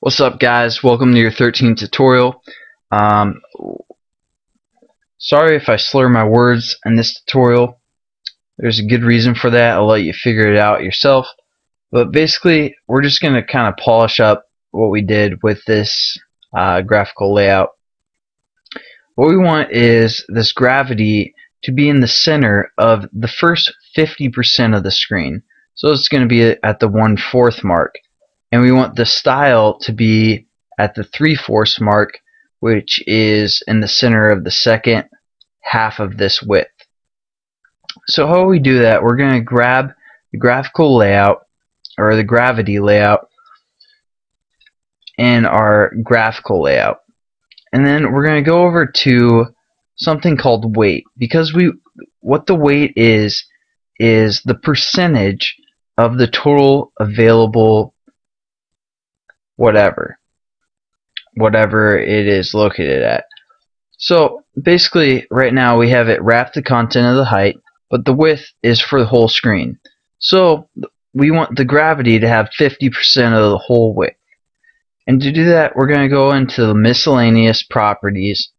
What's up, guys? Welcome to your 13th tutorial. Um, Sorry if I slur my words in this tutorial. There's a good reason for that. I'll let you figure it out yourself. But basically, we're just going to kind of polish up what we did with this graphical layout. What we want is this gravity to be in the center of the first 50% of the screen. So it's going to be at the 1/4 mark. And we want the style to be at the 3/4 mark, which is in the center of the second half of this width. So how we do that, we're going to grab the graphical layout, or the gravity layout, in our graphical layout. And then we're going to go over to something called weight, because what the weight is the percentage of the total available whatever it is located at. So basically right now we have it wrap the content of the height, but the width is for the whole screen. So we want the gravity to have 50% of the whole width. And to do that, we're going to go into the miscellaneous properties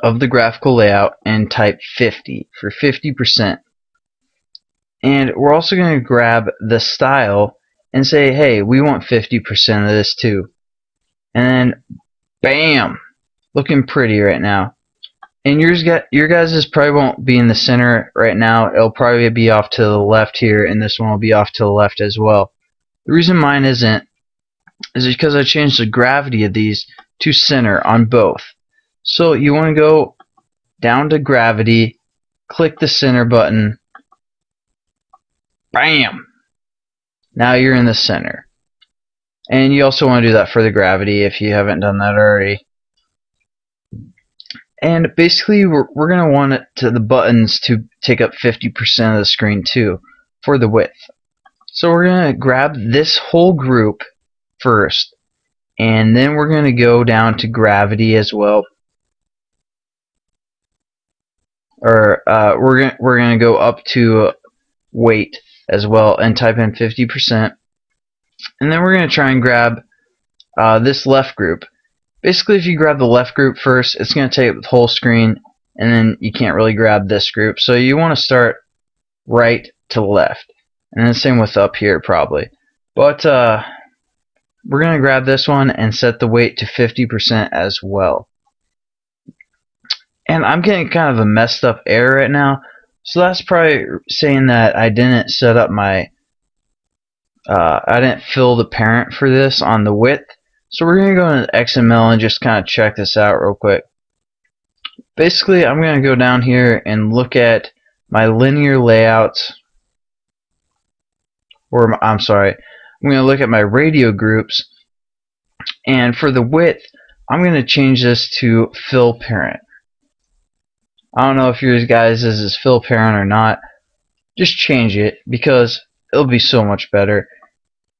of the graphical layout and type 50 for 50%. And we're also going to grab the style and say, hey, we want 50% of this too. And then, bam! Looking pretty right now. And your guys' probably won't be in the center right now. It'll probably be off to the left here, and this one will be off to the left as well. The reason mine isn't is because I changed the gravity of these to center on both. So you want to go down to gravity, click the center button, bam! Now you're in the center. And you also want to do that for the gravity if you haven't done that already. And basically we're going to want the buttons to take up 50% of the screen too for the width. So we're going to grab this whole group first, and then we're going to go down to gravity as well. Or we're going to go up to weight as well and type in 50%. And then we're going to try and grab this left group. Basically, if you grab the left group first, it's going to take up the whole screen, and then you can't really grab this group. So you want to start right to left. And then same with up here probably. But we're going to grab this one and set the weight to 50% as well. And I'm getting kind of a messed up error right now. So that's probably saying that I didn't set up my I didn't fill the parent for this on the width. So we're going to go into XML and just kind of check this out real quick. Basically, I'm going to go down here and look at my linear layouts, or I'm sorry, I'm going to look at my radio groups, and for the width, I'm going to change this to fill parent. I don't know if yours guys is fill parent or not. Just change it because it'll be so much better.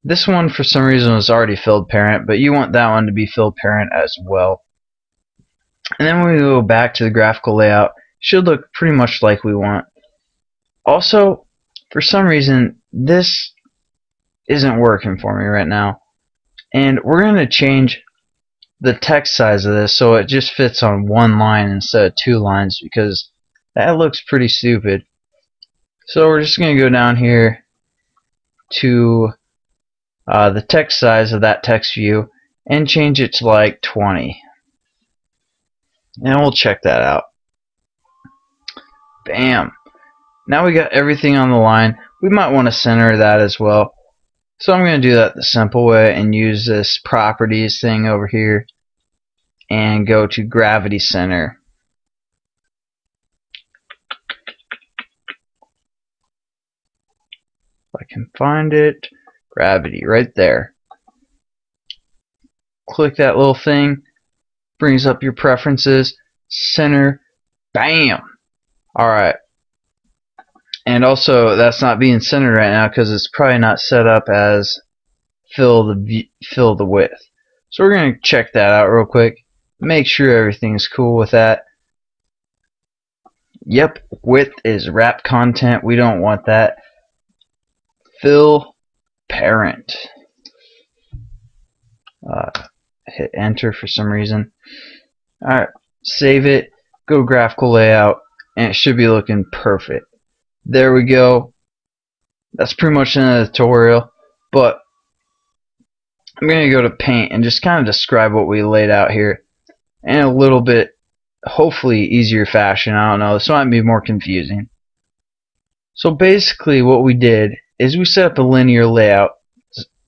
This one for some reason was already filled parent, but you want that one to be filled parent as well. And then when we go back to the graphical layout, it should look pretty much like we want. Also, for some reason, this isn't working for me right now. And we're going to change the text size of this so it just fits on one line instead of two lines, because that looks pretty stupid. So we're just going to go down here to the text size of that text view and change it to like 20. And we'll check that out. Bam! Now we got everything on the line. We might want to center that as well. So I'm going to do that the simple way and use this properties thing over here and go to gravity center. If I can find it, gravity right there. Click that little thing, brings up your preferences, center, bam! Alright. And also, that's not being centered right now because it's probably not set up as fill the width. So we're going to check that out real quick. Make sure everything's cool with that. Yep, width is wrap content. We don't want that. Fill parent. hit enter for some reason. Alright, save it, go to graphical layout, and it should be looking perfect. There we go. That's pretty much in the tutorial, but I'm going to go to Paint and just kind of describe what we laid out here in a little bit, hopefully easier fashion. I don't know, this might be more confusing. So basically what we did is we set up a linear layout,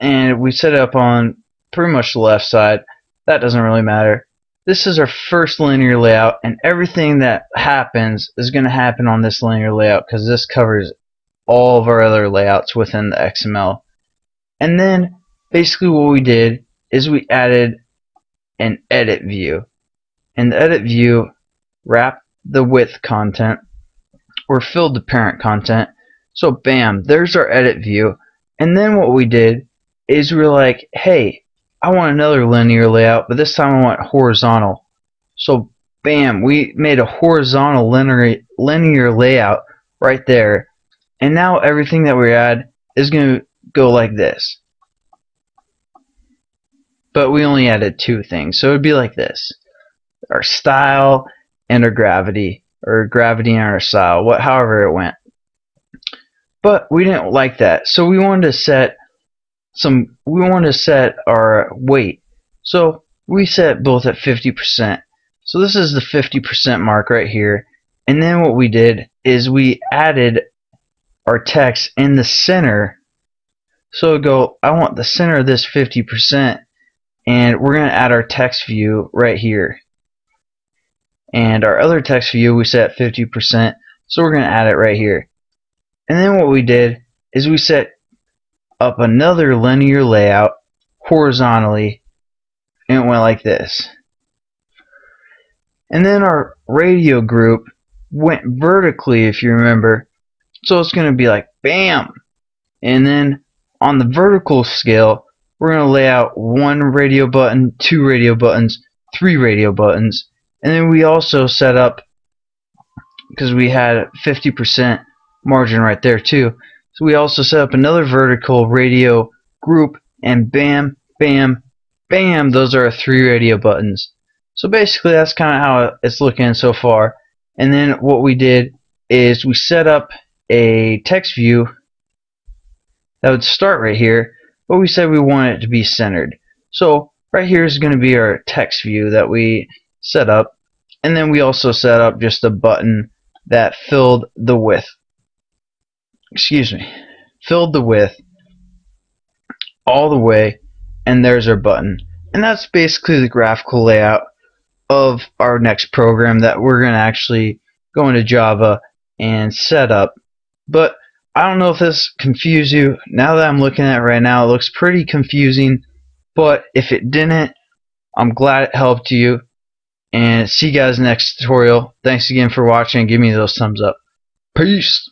and we set it up on pretty much the left side. That doesn't really matter. This is our first linear layout, and everything that happens is going to happen on this linear layout because this covers all of our other layouts within the XML. And then basically what we did is we added an edit view. And the edit view wrapped the width content or filled the parent content. So bam, there's our edit view. And then what we did is we were like, hey, I want another linear layout, but this time I want horizontal. So bam, we made a horizontal linear layout right there. And now everything that we add is going to go like this. But we only added two things, so it would be like this. Our style and our gravity, or gravity and our style, however it went. But we didn't like that, so we wanted to set our weight. So we set both at 50%. So this is the 50% mark right here. And then what we did is we added our text in the center. So go, I want the center of this 50%, and we're going to add our text view right here. And our other text view we set at 50%, so we're going to add it right here. And then what we did is we set up another linear layout horizontally, and it went like this. And then our radio group went vertically, if you remember, so it's going to be like bam. And then on the vertical scale, we're going to lay out 1 radio button, 2 radio buttons, 3 radio buttons. And then we also set up, because we had 50% margin right there too, so we also set up another vertical radio group, and bam, bam, bam, those are our 3 radio buttons. So basically that's kind of how it's looking so far. And then what we did is we set up a text view that would start right here, but we said we want it to be centered. So right here is going to be our text view that we set up, and then we also set up just a button that filled the width. Filled the width all the way, and there's our button. And that's basically the graphical layout of our next program that we're going to actually go into Java and set up. But I don't know if this confused you. Now that I'm looking at it right now, it looks pretty confusing, but if it didn't, I'm glad it helped you. And see you guys next tutorial. Thanks again for watching. Give me those thumbs up. Peace.